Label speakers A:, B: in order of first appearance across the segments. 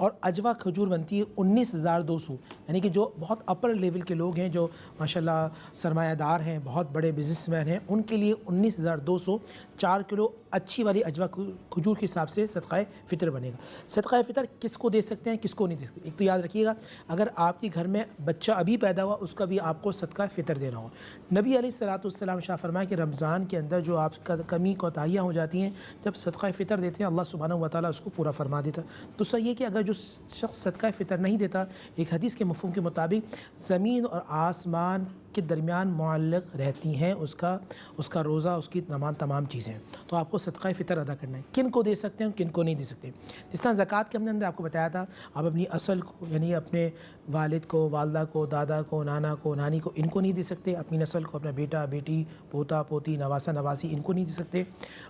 A: اور اجوا کھجور بنتی ہے 19,200، یعنی کہ جو بہت اپر لیول کے لوگ ہیں، جو ماشاءاللہ سرمایہ دار ہیں، بہت بڑے بزنس مین ہیں، ان کے لیے 19,200 4 کلو اچھی والی اجوا کھجور کے حساب سے صدقہ فطر بنے گا۔ صدقہ فطر کس کو دے سکتے ہیں، کس کو نہیں دے سکتے؟ ایک تو یاد رکھیے گا، اگر آپ کے گھر میں بچہ ابھی پیدا ہوا، اس کا بھی آپ کو صدقہ فطر دینا ہو۔ نبی علیہ الصلوۃ والسلام شاہ فرمایا کہ رمضان کے اندر جو آپ کا کمی کوتاہیاں ہو جاتی ہیں، جب صدقہ فطر دیتے ہیں اللہ سبحانہ و تعالیٰ اس کو پورا فرما دیتا ہے۔ دوسرا یہ کہ اگر جو شخص صدقہ فطر نہیں دیتا، ایک حدیث کے مفہوم کے مطابق زمین اور آسمان کے درمیان معلق رہتی ہیں اس کا روزہ، اس کی تمام چیزیں، تو آپ کو صدقہ فطر ادا کرنا ہے۔ کن کو دے سکتے ہیں، کن کو نہیں دے سکتے؟ جس طرح زکوٰۃ کے ہم نے اندر آپ کو بتایا تھا، آپ اپنی اصل کو، یعنی اپنے والد کو، والدہ کو، دادا کو، نانا کو، نانی کو، ان کو نہیں دے سکتے۔ اپنی نسل کو، اپنا بیٹا بیٹی، پوتا پوتی، نواسا نواسی، ان کو نہیں دے سکتے۔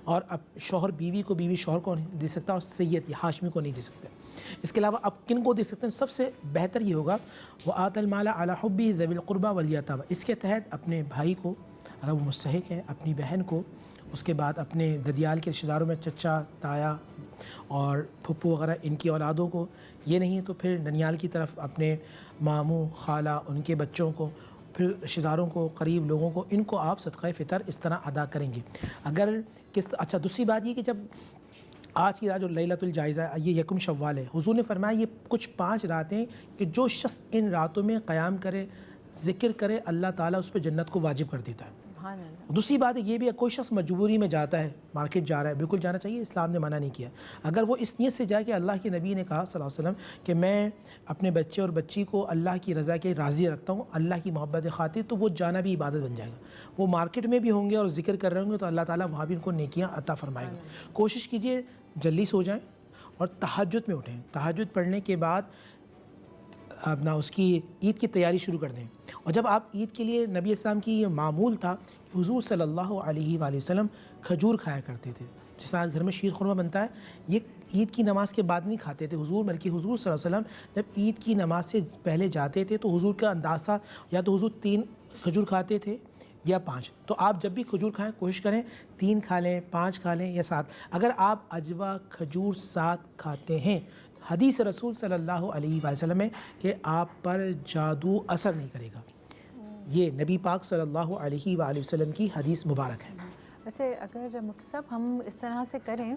A: اور اب شوہر بیوی کو، بیوی شوہر کو نہیں دے سکتا، اور سید یا ہاشمی کو نہیں دے سکتے۔ اس کے علاوہ اب کن کو دے سکتے ہیں؟ سب سے بہتر یہ ہوگا وآت المال علی حبہ ذوی القربى والیتامى، اس کے تحت اپنے بھائی کو اگر وہ مستحق ہے، اپنی بہن کو، اس کے بعد اپنے ددیال کے رشتہ داروں میں چچا، تایا اور پھپھو وغیرہ ان کی اولادوں کو، یہ نہیں تو پھر ننیال کی طرف اپنے ماموں، خالہ، ان کے بچوں کو، پھر رشتہ داروں کو، قریب لوگوں کو، ان کو آپ صدقہ فطر اس طرح ادا کریں گے۔ اگر اچھا دوسری بات یہ کہ جب آج کی رات جو لیلۃ الجائزہ ہے، یہ یکم شوال ہے، حضور نے فرمایا یہ کچھ 5 راتیں کہ جو شخص ان راتوں میں قیام کرے، ذکر کرے، اللہ تعالیٰ اس پہ جنت کو واجب کر دیتا ہے۔
B: سبحان اللہ۔
A: دوسری بات یہ بھی ہے، کوئی شخص مجبوری میں جاتا ہے، مارکیٹ جا رہا ہے، بالکل جانا چاہیے، اسلام نے منع نہیں کیا۔ اگر وہ اس نیت سے جائے کہ اللہ کے نبی نے کہا صلی اللہ علیہ وسلم کہ میں اپنے بچے اور بچی کو اللہ کی رضا کے راضی رکھتا ہوں، اللہ کی محبت خاطر، تو وہ جانا بھی عبادت بن جائے گا۔ وہ مارکیٹ میں بھی ہوں گے اور ذکر کر رہے ہوں گے تو اللہ تعالیٰ وہاں بھی ان کو نیکیاں عطا فرمائے گا۔ کوشش کیجیے جلدی سو جائیں اور تہجد میں اٹھیں۔ تہجد پڑھنے کے بعد اپنا اس کی عید کی تیاری شروع کر دیں۔ اور جب آپ عید کے لیے نبی اسلام کی یہ معمول تھا کہ حضور صلی اللہ علیہ وآلہ وسلم کھجور کھایا کرتے تھے، جس طرح گھر میں شیر خورما بنتا ہے، یہ عید کی نماز کے بعد نہیں کھاتے تھے حضور، بلکہ حضور صلی اللہ علیہ وسلم جب عید کی نماز سے پہلے جاتے تھے تو حضور کا انداز تھا یا تو حضور 3 کھجور کھاتے تھے یا 5۔ تو آپ جب بھی کھجور کھائیں کوشش کریں 3 کھا لیں، 5 کھا لیں یا 7۔ اگر آپ اجوا کھجور 7 کھاتے ہیں، حدیث رسول صلی اللہ علیہ وآلہ وسلم ہے کہ آپ پر جادو اثر نہیں کرے گا۔ یہ نبی پاک صلی اللہ علیہ وآلہ وسلم کی حدیث مبارک ہے۔
B: ویسے اگر مفتی صاحب ہم اس طرح سے کریں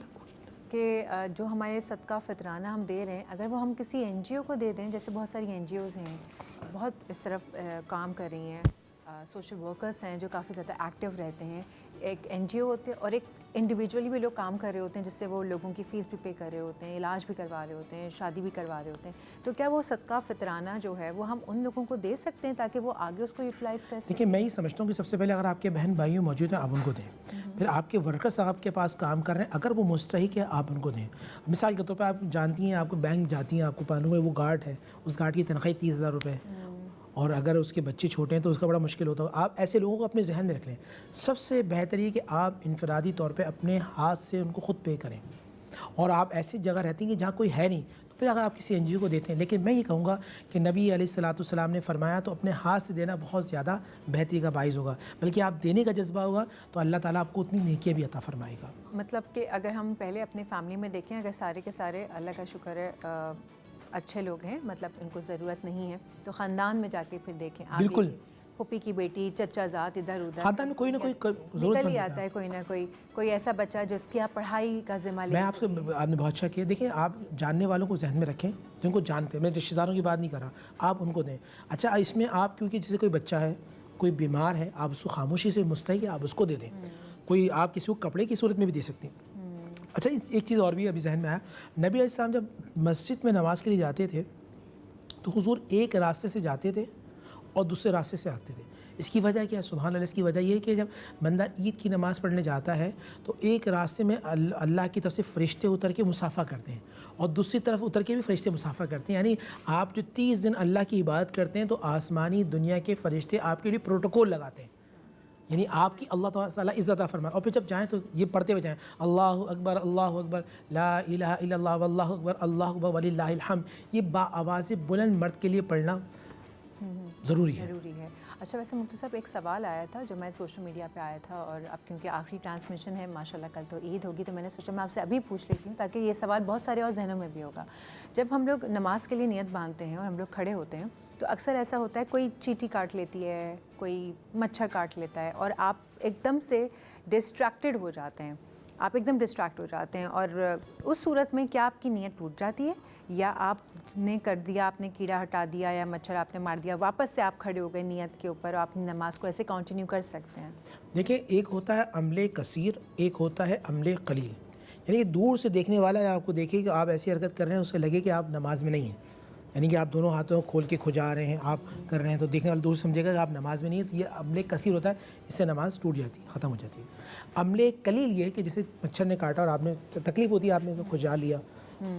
B: کہ جو ہمارے صدقہ فطرانہ ہم دے رہے ہیں، اگر وہ ہم کسی این جی او کو دے دیں، جیسے بہت ساری این جی اوز ہیں بہت اس طرف کام کر رہی ہیں، سوشل ورکرز ہیں جو کافی زیادہ ایکٹیو رہتے ہیں، ایک این جی او ہوتے ہیں اور ایک انڈیویجولی بھی لوگ کام کر رہے ہوتے ہیں، جس سے وہ لوگوں کی فیس بھی پے کر رہے ہوتے ہیں، علاج بھی کروا رہے ہوتے ہیں، شادی بھی کروا رہے ہوتے ہیں، تو کیا وہ صدقہ فطرانہ جو ہے وہ ہم ان لوگوں کو دے سکتے ہیں تاکہ وہ آگے اس کو یوٹیلائز کر سکیں؟
A: دیکھیں میں یہ سمجھتا ہوں کہ سب سے پہلے اگر آپ کے بہن بھائیوں موجود ہیں آپ ان کو دیں، پھر آپ کے ورکرز آپ کے پاس کام کر رہے ہیں، اگر وہ مستحق ہے آپ ان کو دیں۔ مثال کے طور پہ آپ جانتی ہیں، آپ کو بینک جاتی ہیں، آپ کو معلوم ہے وہ گارڈ ہے، اس گارڈ کی تنخواہ 30,000 روپے، اور اگر اس کے بچے چھوٹے ہیں تو اس کا بڑا مشکل ہوتا ہے۔ آپ ایسے لوگوں کو اپنے ذہن میں رکھ لیں۔ سب سے بہتر یہ کہ آپ انفرادی طور پہ اپنے ہاتھ سے ان کو خود پے کریں، اور آپ ایسی جگہ رہتی ہیں کہ جہاں کوئی ہے نہیں، تو پھر اگر آپ کسی این جی او کو دیتے ہیں، لیکن میں یہ کہوں گا کہ نبی علیہ الصلوۃ والسلام نے فرمایا تو اپنے ہاتھ سے دینا بہت زیادہ بہتری کا باعث ہوگا، بلکہ آپ دینے کا جذبہ ہوگا تو اللہ تعالیٰ آپ کو اتنی نیکیاں بھی عطا فرمائے گا۔
B: مطلب کہ اگر ہم پہلے اپنے فیملی میں دیکھیں، اگر سارے کے سارے اللہ کا شکر ہے اچھے لوگ ہیں، مطلب ان کو ضرورت نہیں ہے، تو خاندان میں جا کے پھر دیکھیں،
A: بالکل
B: پھوپھی کی بیٹی، چچا زاد، ادھر ادھر
A: خاندان میں کوئی نہ کوئی ضرورت
B: نکل ہی آتا ہے، کوئی نہ کوئی ایسا بچہ جس کی آپ پڑھائی کا ذمہ لیں۔
A: میں آپ سے آپ نے بہت اچھا کیا۔ دیکھیں آپ جاننے والوں کو ذہن میں رکھیں، جن کو جانتے ہیں، میں رشتہ داروں کی بات نہیں کر رہا، آپ ان کو دیں۔ اچھا اس میں آپ کیونکہ جیسے کوئی بچہ ہے، کوئی بیمار ہے، آپ اس کو خاموشی سے مستحق ہے آپ اس کو دے دیں، کوئی آپ کسی کو کپڑے کی صورت میں بھی دے سکتے ہیں۔ اچھا ایک چیز اور بھی ابھی ذہن میں آیا، نبی علیہ السلام جب مسجد میں نماز کے لیے جاتے تھے تو حضور ایک راستے سے جاتے تھے اور دوسرے راستے سے آتے تھے۔ اس کی وجہ کیا ہے؟ سبحان اللہ، اس کی وجہ یہ ہے کہ جب بندہ عید کی نماز پڑھنے جاتا ہے تو ایک راستے میں اللہ کی طرف سے فرشتے اتر کے مصافحہ کرتے ہیں اور دوسری طرف اتر کے بھی فرشتے مصافحہ کرتے ہیں، یعنی آپ جو 30 دن اللہ کی عبادت کرتے ہیں تو آسمانی دنیا کے فرشتے آپ کے لیے پروٹوکول لگاتے ہیں، یعنی آپ کی اللہ تعالیٰ عزت فرمائے۔ اور پھر جب جائیں تو یہ پڑھتے ہوئے جائیں، اللہ اکبر لا الہ الا اللہ واللہ اکبر وللہ الحمد، یہ با آواز بلند مرد کے لیے پڑھنا ضروری ہے۔
B: اچھا ویسے مفتی صاحب ایک سوال آیا تھا جو میں سوشل میڈیا پہ آیا تھا، اور اب کیونکہ آخری ٹرانسمیشن ہے ماشاءاللہ کل تو عید ہوگی، تو میں نے سوچا میں آپ سے ابھی پوچھ لیتی ہوں تاکہ یہ سوال بہت سارے اور ذہنوں میں بھی ہوگا. جب ہم لوگ نماز کے لیے نیت باندھتے ہیں اور ہم لوگ کھڑے ہوتے ہیں تو اکثر ایسا ہوتا ہے کوئی چیٹی کاٹ لیتی ہے، کوئی مچھر کاٹ لیتا ہے، اور آپ ایک دم سے ڈسٹریکٹڈ ہو جاتے ہیں، آپ ایک دم ڈسٹریکٹ ہو جاتے ہیں، اور اس صورت میں کیا آپ کی نیت ٹوٹ جاتی ہے، یا آپ نے کر دیا، آپ نے کیڑا ہٹا دیا یا مچھر آپ نے مار دیا، واپس سے آپ کھڑے ہو گئے نیت کے اوپر اور آپ اپنی نماز کو ایسے کنٹینیو کر سکتے ہیں؟
A: دیکھیں، ایک ہوتا ہے عمل کثیر، ایک ہوتا ہے عمل قلیل. یعنی کہ دور سے دیکھنے والا آپ کو دیکھے کہ آپ ایسی حرکت کر رہے ہیں، اسے لگے کہ آپ نماز میں نہیں ہیں، یعنی کہ آپ دونوں ہاتھوں کو کھول کے کھجا رہے ہیں، آپ کر رہے ہیں، تو دیکھنے والا دور سمجھے گا کہ آپ نماز میں نہیں ہیں، تو یہ عمل کثیر ہوتا ہے، اس سے نماز ٹوٹ جاتی ہے، ختم ہو جاتی ہے. عمل قلیل یہ ہے کہ جسے مچھر نے کاٹا اور آپ نے تکلیف ہوتی ہے، آپ نے اس کو کھجا لیا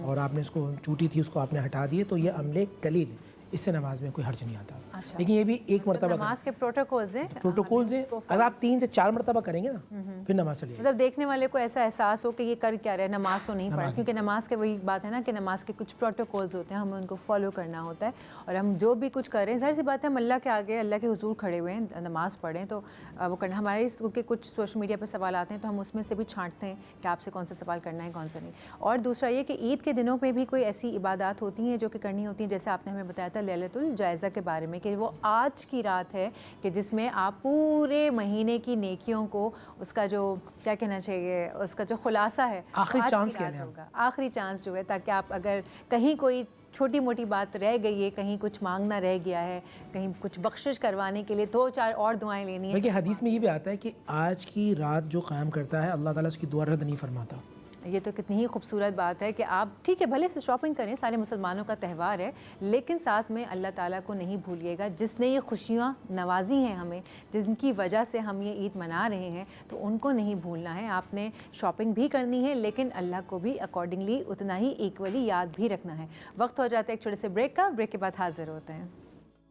A: اور آپ نے اس کو چوٹی تھی اس کو آپ نے ہٹا دی، تو یہ عمل قلیل ہے، اس سے نماز میں کوئی حرج نہیں آتا. لیکن یہ بھی ایک مرتبہ
B: نماز کے پروٹوکولز ہیں،
A: پروٹوکولز ہیں، اگر آپ 3 سے 4 مرتبہ کریں گے نا پھر نماز چلے گی.
B: مطلب دیکھنے والے کو ایسا احساس ہو کہ یہ کر کیا رہے، نماز تو نہیں پڑھ، کیونکہ نماز کے وہی بات ہے نا کہ نماز کے کچھ پروٹوکولز ہوتے ہیں، ہمیں ان کو فالو کرنا ہوتا ہے، اور ہم جو بھی کچھ کر رہے ہیں ظاہر سی بات ہے ہم اللہ کے آگے اللہ کے حضور کھڑے ہوئے ہیں، نماز پڑھیں تو وہ کرنا. ہمارے کیونکہ کچھ سوشل میڈیا پہ سوال آتے ہیں تو ہم اس میں سے بھی چھانٹتے ہیں کہ آپ سے کون سا سوال کرنا ہے کون سا نہیں. اور دوسرا یہ کہ عید کے دنوں میں بھی کوئی ایسی عبادات ہوتی ہیں جو کہ کرنی ہوتی ہیں، جیسے آپ نے ہمیں بتایا تھا لیلۃ الجائزہ کے بارے میں کہ وہ آج کی رات ہے کہ جس میں آپ پورے مہینے کی نیکیوں کو اس کا جو کیا کہنا چاہیے اس کا جو خلاصہ ہے
A: آخری چانس کہنے ہیں،
B: آخری چانس جو ہے، تاکہ آپ اگر کہیں کوئی چھوٹی موٹی بات رہ گئی ہے، کہیں کچھ مانگنا رہ گیا ہے، کہیں کچھ بخشش کروانے کے لیے 2-4 اور دعائیں لینی ہیں.
A: بلکہ حدیث میں یہ بھی آتا ہے کہ آج کی رات جو قیام کرتا ہے اللہ تعالیٰ اس کی دعا رد نہیں فرماتا.
B: یہ تو کتنی ہی خوبصورت بات ہے کہ آپ ٹھیک ہے بھلے سے شاپنگ کریں، سارے مسلمانوں کا تہوار ہے، لیکن ساتھ میں اللہ تعالیٰ کو نہیں بھولیے گا جس نے یہ خوشیاں نوازی ہیں ہمیں، جن کی وجہ سے ہم یہ عید منا رہے ہیں، تو ان کو نہیں بھولنا ہے. آپ نے شاپنگ بھی کرنی ہے لیکن اللہ کو بھی اکارڈنگلی اتنا ہی ایکولی یاد بھی رکھنا ہے. وقت ہو جاتا ہے ایک چھوٹے سے بریک کا، بریک کے بعد حاضر ہوتے ہیں.